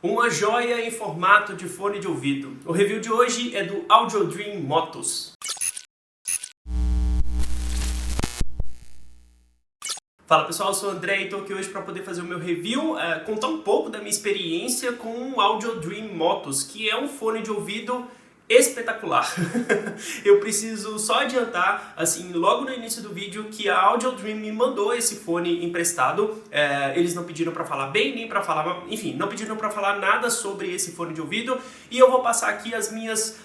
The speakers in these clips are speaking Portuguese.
Uma joia em formato de fone de ouvido. O review de hoje é do Audio Dream Motos. Fala pessoal, eu sou o André e estou aqui hoje para poder fazer o meu review, contar um pouco da minha experiência com o Audio Dream Motos, que é um fone de ouvido espetacular. Eu preciso só adiantar, assim, logo no início do vídeo, que a Audio Dream me mandou esse fone emprestado. Eles não pediram para falar bem, nem para falar, enfim, não pediram para falar nada sobre esse fone de ouvido. E eu vou passar aqui as minhas,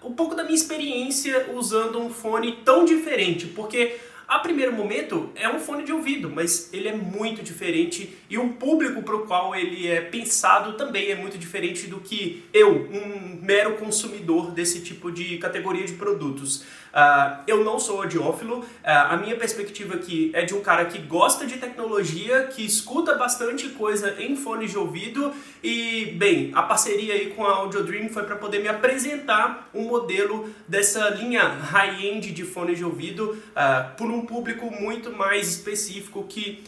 um pouco da minha experiência usando um fone tão diferente, porque a primeiro momento é um fone de ouvido, mas ele é muito diferente e o público para o qual ele é pensado também é muito diferente do que eu, um mero consumidor desse tipo de categoria de produtos. Eu não sou audiófilo, a minha perspectiva aqui é de um cara que gosta de tecnologia, que escuta bastante coisa em fones de ouvido e, bem, a parceria aí com a Audio Dream foi para poder me apresentar um modelo dessa linha high-end de fones de ouvido por um público muito mais específico que,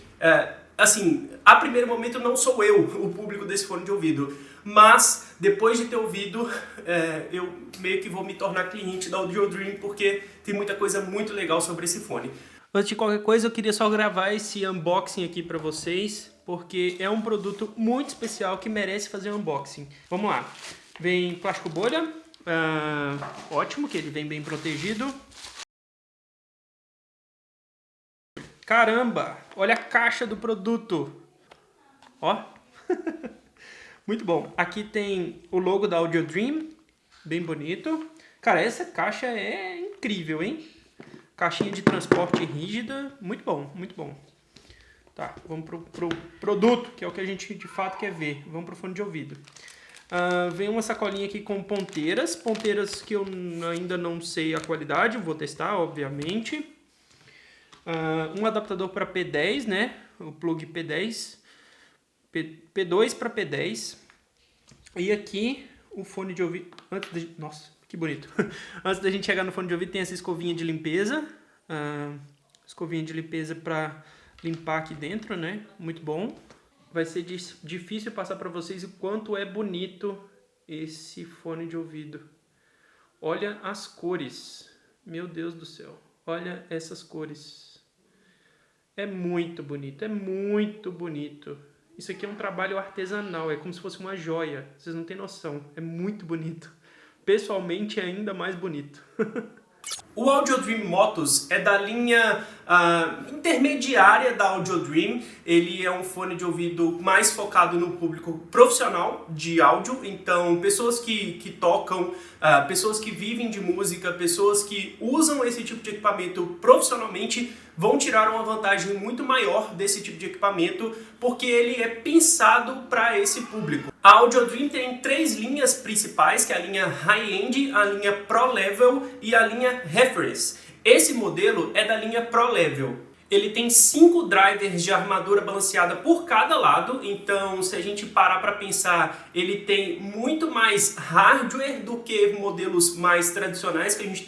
assim, a primeiro momento não sou eu o público desse fone de ouvido, mas depois de ter ouvido, eu meio que vou me tornar cliente da Audio Dream porque tem muita coisa muito legal sobre esse fone. Antes de qualquer coisa, eu queria só gravar esse unboxing aqui para vocês, porque é um produto muito especial que merece fazer um unboxing. Vamos lá. Vem plástico bolha, ótimo que ele vem bem protegido. Caramba, olha a caixa do produto. Ó. Muito bom. Aqui tem o logo da Audio Dream, bem bonito. Cara, essa caixa é incrível, hein? Caixinha de transporte rígida, muito bom, muito bom. Tá, vamos pro produto, que é o que a gente de fato quer ver. Vamos pro fone de ouvido. Vem uma sacolinha aqui com ponteiras que eu ainda não sei a qualidade, vou testar, obviamente. Um adaptador para P10, né? O plug P10. P2 para P10. E aqui o fone de ouvido. Nossa, que bonito. Antes da gente chegar no fone de ouvido, tem essa escovinha de limpeza. Escovinha de limpeza para limpar aqui dentro, né? Muito bom. Vai ser difícil passar para vocês o quanto é bonito esse fone de ouvido. Olha as cores. Meu Deus do céu. Olha essas cores. É muito bonito, é muito bonito. Isso aqui é um trabalho artesanal, é como se fosse uma joia. Vocês não têm noção, é muito bonito. Pessoalmente é ainda mais bonito. O Audio Dream Motos é da linha intermediária da Audio Dream. Ele é um fone de ouvido mais focado no público profissional de áudio. Então, pessoas que tocam, pessoas que vivem de música, pessoas que usam esse tipo de equipamento profissionalmente vão tirar uma vantagem muito maior desse tipo de equipamento, porque ele é pensado para esse público. A Audio Dream tem 3 linhas principais, que é a linha High-End, a linha Pro Level e a linha Reference. Esse modelo é da linha Pro Level. Ele tem 5 drivers de armadura balanceada por cada lado, então se a gente parar para pensar, ele tem muito mais hardware do que modelos mais tradicionais que a gente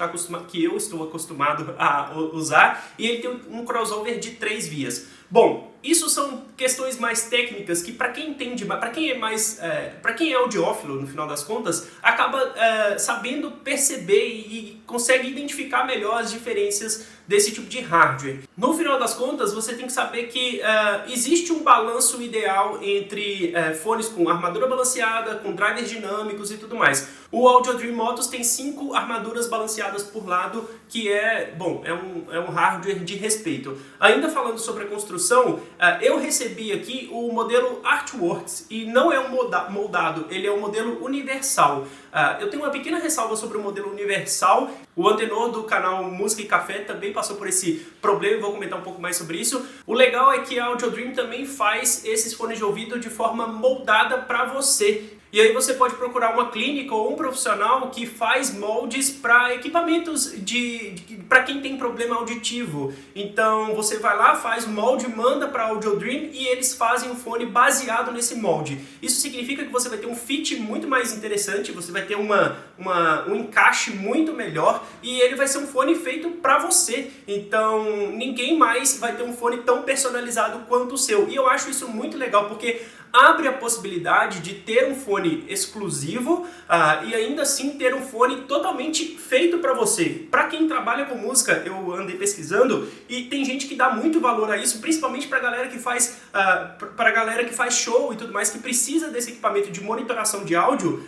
que eu estou acostumado a usar, e ele tem um crossover de 3 vias. Bom, isso são questões mais técnicas que para quem entende, para quem é audiófilo no final das contas, acaba sabendo perceber e consegue identificar melhor as diferenças desse tipo de hardware. No final das contas, você tem que saber que existe um balanço ideal entre fones com armadura balanceada, com drivers dinâmicos e tudo mais. O Audio Dream Motos tem 5 armaduras balanceadas por lado, que é um hardware de respeito. Ainda falando sobre a construção, eu recebi aqui o modelo Artworks e não é um moldado, ele é um modelo universal. Eu tenho uma pequena ressalva sobre o modelo universal. O Antenor do canal Música e Café também passou por esse problema e vou comentar um pouco mais sobre isso. O legal é que a Audio Dream também faz esses fones de ouvido de forma moldada para você. E aí você pode procurar uma clínica ou um profissional que faz moldes para equipamentos para quem tem problema auditivo. Então você vai lá, faz o molde, manda para a Audiodream e eles fazem um fone baseado nesse molde. Isso significa que você vai ter um fit muito mais interessante, você vai ter um encaixe muito melhor e ele vai ser um fone feito para você. Então ninguém mais vai ter um fone tão personalizado quanto o seu. E eu acho isso muito legal porque abre a possibilidade de ter um fone exclusivo e ainda assim ter um fone totalmente feito para você. Para quem trabalha com música, eu andei pesquisando e tem gente que dá muito valor a isso, principalmente para galera que faz galera que faz show e tudo mais, que precisa desse equipamento de monitoração de áudio,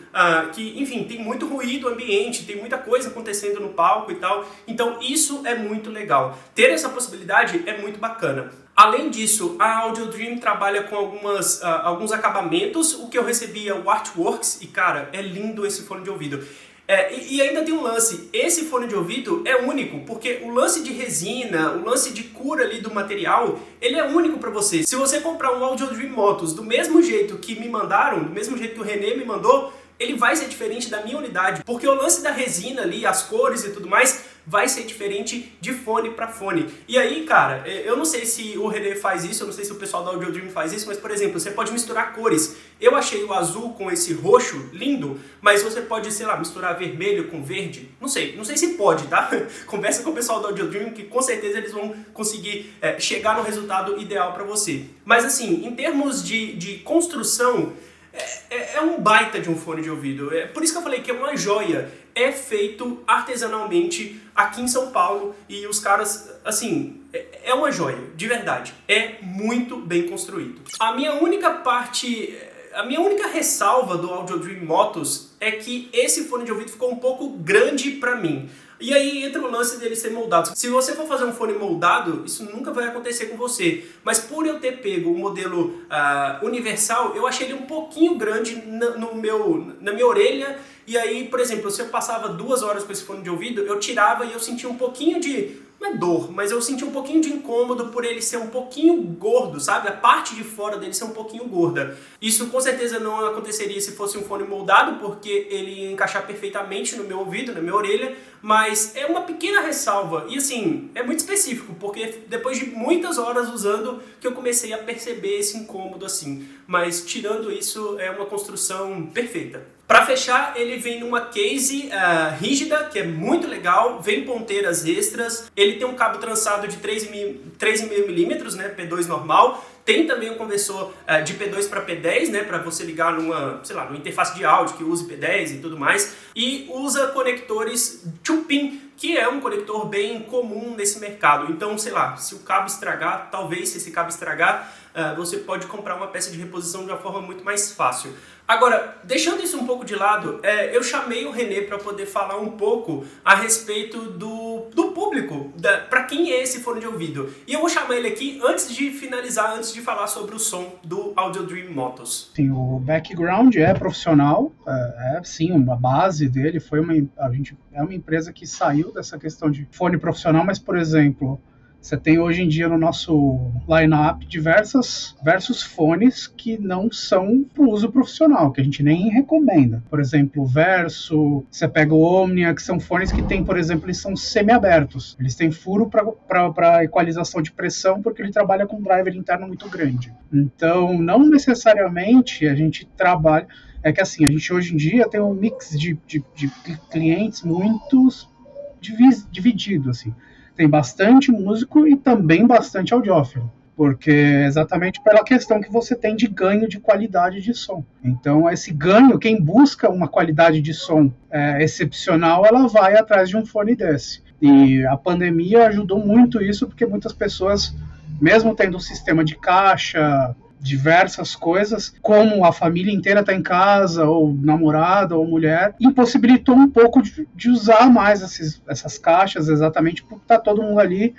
que enfim, tem muito ruído ambiente, tem muita coisa acontecendo no palco e tal. Então isso é muito legal. Ter essa possibilidade é muito bacana. Além disso, a Audiodream trabalha com alguns acabamentos. O que eu recebi é o Artworks e, cara, é lindo esse fone de ouvido. E ainda tem um lance, esse fone de ouvido é único, porque o lance de resina, o lance de cura ali do material, ele é único para você. Se você comprar um Audiodream Motos do mesmo jeito que me mandaram, do mesmo jeito que o René me mandou, ele vai ser diferente da minha unidade, porque o lance da resina ali, as cores e tudo mais, vai ser diferente de fone para fone. E aí, cara, eu não sei se o René faz isso, eu não sei se o pessoal da Audiodream faz isso, mas, por exemplo, você pode misturar cores. Eu achei o azul com esse roxo lindo, mas você pode, sei lá, misturar vermelho com verde. Não sei se pode, tá? Conversa com o pessoal da Audiodream que com certeza eles vão conseguir chegar no resultado ideal para você. Mas assim, em termos de construção, é um baita de um fone de ouvido. Por isso que eu falei que é uma joia. É feito artesanalmente aqui em São Paulo e os caras, assim, é uma joia, de verdade. É muito bem construído. A minha única ressalva do Audiodream Motos é que esse fone de ouvido ficou um pouco grande pra mim. E aí entra o lance dele ser moldado. Se você for fazer um fone moldado, isso nunca vai acontecer com você. Mas por eu ter pego o modelo universal, eu achei ele um pouquinho grande na minha orelha. E aí, por exemplo, se eu passava 2 horas com esse fone de ouvido, eu tirava e eu sentia um pouquinho de... Não é dor, mas eu senti um pouquinho de incômodo por ele ser um pouquinho gordo, sabe? A parte de fora dele ser um pouquinho gorda. Isso com certeza não aconteceria se fosse um fone moldado, porque ele ia encaixar perfeitamente no meu ouvido, na minha orelha, mas é uma pequena ressalva. E assim, é muito específico, porque depois de muitas horas usando que eu comecei a perceber esse incômodo assim. Mas tirando isso, é uma construção perfeita. Para fechar, ele vem numa case rígida, que é muito legal, vem ponteiras extras, ele tem um cabo trançado de 3,5mm, né, P2 normal, tem também um conversor de P2 para P10, né, para você ligar numa interface de áudio que use P10 e tudo mais, e usa conectores 2-pin, que é um conector bem comum nesse mercado. Então, sei lá, se o cabo estragar, talvez se esse cabo estragar, você pode comprar uma peça de reposição de uma forma muito mais fácil. Agora, deixando isso um pouco de lado, eu chamei o René para poder falar um pouco a respeito do público, para quem é esse fone de ouvido. E eu vou chamar ele aqui antes de finalizar, antes de falar sobre o som do Audiodream Motos. Sim, o background é profissional, sim, uma base dele foi é uma empresa que saiu dessa questão de fone profissional, mas, por exemplo, você tem hoje em dia no nosso line-up diversos fones que não são para o uso profissional, que a gente nem recomenda. Por exemplo, o Verso, você pega o Omnia, que são fones que tem, por exemplo, eles são semi-abertos. Eles têm furo para equalização de pressão, porque ele trabalha com um driver interno muito grande. Então, não necessariamente a gente trabalha... É que assim, a gente hoje em dia tem um mix de clientes muito dividido, assim. Tem bastante músico e também bastante audiófilo, porque exatamente pela questão que você tem de ganho de qualidade de som. Então, esse ganho, quem busca uma qualidade de som excepcional, ela vai atrás de um fone desse. E a pandemia ajudou muito isso, porque muitas pessoas, mesmo tendo um sistema de caixa, diversas coisas, como a família inteira está em casa, ou namorada, ou mulher, impossibilitou um pouco de usar mais essas caixas, exatamente porque está todo mundo ali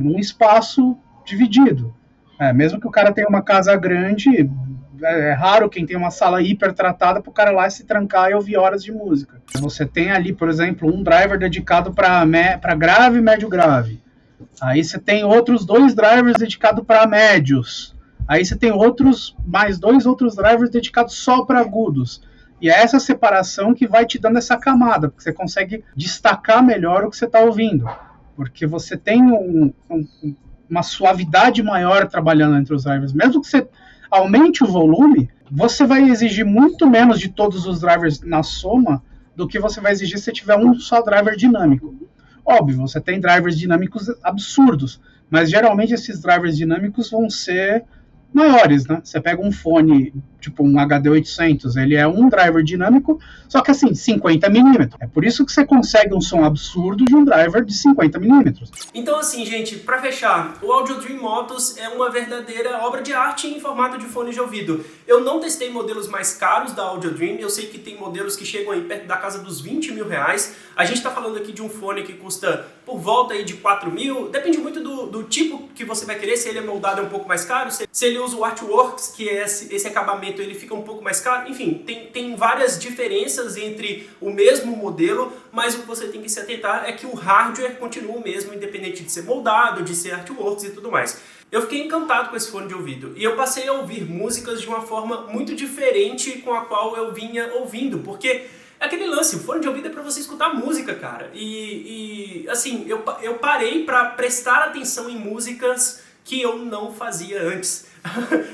num espaço dividido. Mesmo que o cara tenha uma casa grande, é raro quem tem uma sala hiper tratada para o cara lá se trancar e ouvir horas de música. Você tem ali, por exemplo, um driver dedicado para grave e médio grave. Aí você tem outros 2 drivers dedicados para médios. Aí você tem mais 2 outros drivers dedicados só para agudos. E é essa separação que vai te dando essa camada, porque você consegue destacar melhor o que você está ouvindo. Porque você tem uma suavidade maior trabalhando entre os drivers. Mesmo que você aumente o volume, você vai exigir muito menos de todos os drivers na soma do que você vai exigir se você tiver um só driver dinâmico. Óbvio, você tem drivers dinâmicos absurdos, mas geralmente esses drivers dinâmicos vão ser maiores, né? Você pega um fone, tipo um HD800, ele é um driver dinâmico, só que assim, 50mm. É por isso que você consegue um som absurdo de um driver de 50mm. Então assim, gente, pra fechar, o Audio Dream Motos é uma verdadeira obra de arte em formato de fone de ouvido. Eu não testei modelos mais caros da Audio Dream, eu sei que tem modelos que chegam aí perto da casa dos 20 mil reais. A gente tá falando aqui de um fone que custa por volta aí de 4 mil, depende muito do tipo que você vai querer, se ele é moldado é um pouco mais caro, se ele usa o Artworks, que é esse acabamento, ele fica um pouco mais caro. Enfim, tem várias diferenças entre o mesmo modelo, mas o que você tem que se atentar é que o hardware continua o mesmo, independente de ser moldado, de ser Artworks e tudo mais. Eu fiquei encantado com esse fone de ouvido e eu passei a ouvir músicas de uma forma muito diferente com a qual eu vinha ouvindo, porque é aquele lance, o fone de ouvido é pra você escutar música, cara. E assim, eu parei pra prestar atenção em músicas que eu não fazia antes.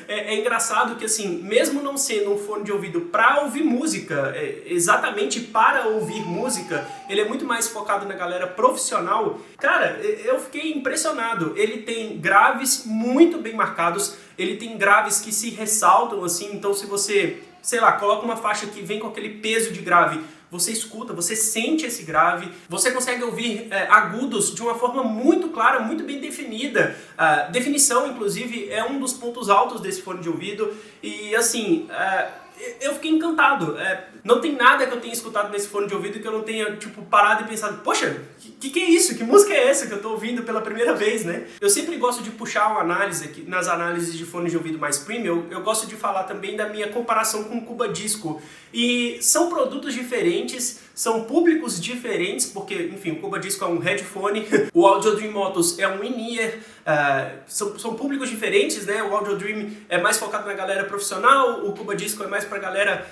É engraçado que, assim, mesmo não sendo um fone de ouvido para ouvir música, exatamente para ouvir música, ele é muito mais focado na galera profissional. Cara, eu fiquei impressionado. Ele tem graves muito bem marcados, ele tem graves que se ressaltam, assim, então se você, sei lá, coloca uma faixa que vem com aquele peso de grave, você escuta, você sente esse grave, você consegue ouvir agudos de uma forma muito clara, muito bem definida. Definição, inclusive, é um dos pontos altos desse fone de ouvido. E assim, eu fiquei encantado. Não tem nada que eu tenha escutado nesse fone de ouvido que eu não tenha tipo, parado e pensado, poxa, que é isso? Que música é essa que eu tô ouvindo pela primeira vez, né? Eu sempre gosto de puxar uma análise aqui, nas análises de fones de ouvido mais premium, eu gosto de falar também da minha comparação com o Cuba Disco. E são produtos diferentes, são públicos diferentes, porque, enfim, o Cuba Disco é um headphone, o Audio Dream Motos é um in-ear, são públicos diferentes, né? O Audio Dream é mais focado na galera profissional, o Cuba Disco é mais pra galera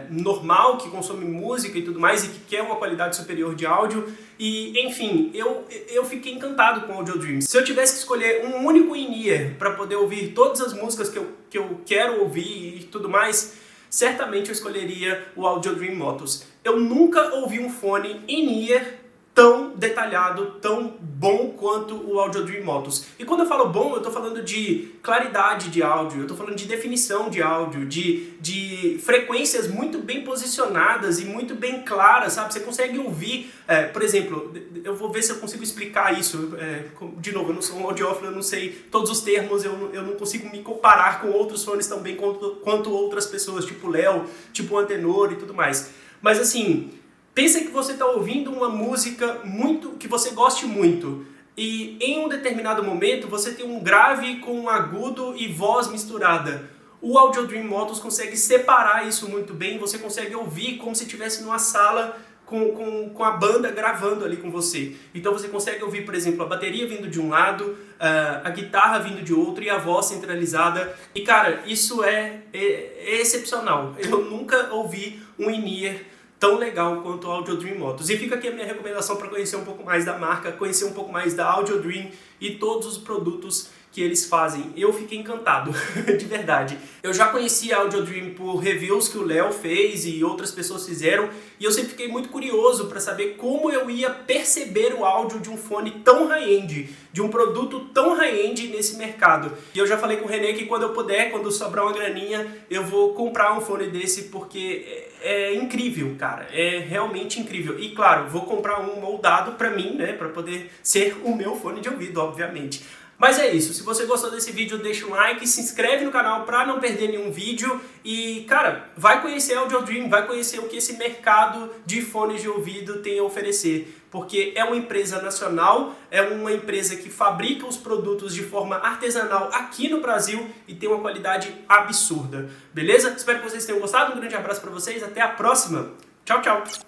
normal, que consome música e tudo mais, e que quer uma qualidade superior de áudio. E, enfim, eu fiquei encantado com o Audio Dream. Se eu tivesse que escolher um único in-ear para poder ouvir todas as músicas que eu quero ouvir e tudo mais, certamente eu escolheria o Audio Dream Motos. Eu nunca ouvi um fone in-ear tão detalhado, tão bom quanto o Audio Dream Motos. E quando eu falo bom, eu estou falando de claridade de áudio, eu estou falando de definição de áudio, de frequências muito bem posicionadas e muito bem claras, sabe? Você consegue ouvir, por exemplo, eu vou ver se eu consigo explicar isso. De novo, eu não sou um audiófilo, eu não sei todos os termos, eu não consigo me comparar com outros fones tão bem quanto outras pessoas, tipo Léo, tipo Antenor e tudo mais. Mas assim, pensa que você está ouvindo uma música que você goste muito e em um determinado momento você tem um grave com um agudo e voz misturada. O Audio Dream Motos consegue separar isso muito bem, você consegue ouvir como se estivesse numa sala com a banda gravando ali com você. Então você consegue ouvir, por exemplo, a bateria vindo de um lado, a guitarra vindo de outro e a voz centralizada. E cara, isso é excepcional. Eu nunca ouvi um in-ear tão legal quanto o Audio Dream Motos. E fica aqui a minha recomendação para conhecer um pouco mais da marca, conhecer um pouco mais da Audio Dream e todos os produtos que eles fazem. Eu fiquei encantado, de verdade. Eu já conhecia a Audio Dream por reviews que o Léo fez e outras pessoas fizeram, e eu sempre fiquei muito curioso para saber como eu ia perceber o áudio de um fone tão high-end, de um produto tão high-end nesse mercado. E eu já falei com o René que quando eu puder, quando sobrar uma graninha, eu vou comprar um fone desse porque é incrível, cara. É realmente incrível. E claro, vou comprar um moldado para mim, né, para poder ser o meu fone de ouvido, obviamente. Mas é isso, se você gostou desse vídeo, deixa um like, se inscreve no canal para não perder nenhum vídeo e, cara, vai conhecer a Audio Dream, vai conhecer o que esse mercado de fones de ouvido tem a oferecer, porque é uma empresa nacional, é uma empresa que fabrica os produtos de forma artesanal aqui no Brasil e tem uma qualidade absurda, beleza? Espero que vocês tenham gostado, um grande abraço para vocês, até a próxima, tchau, tchau!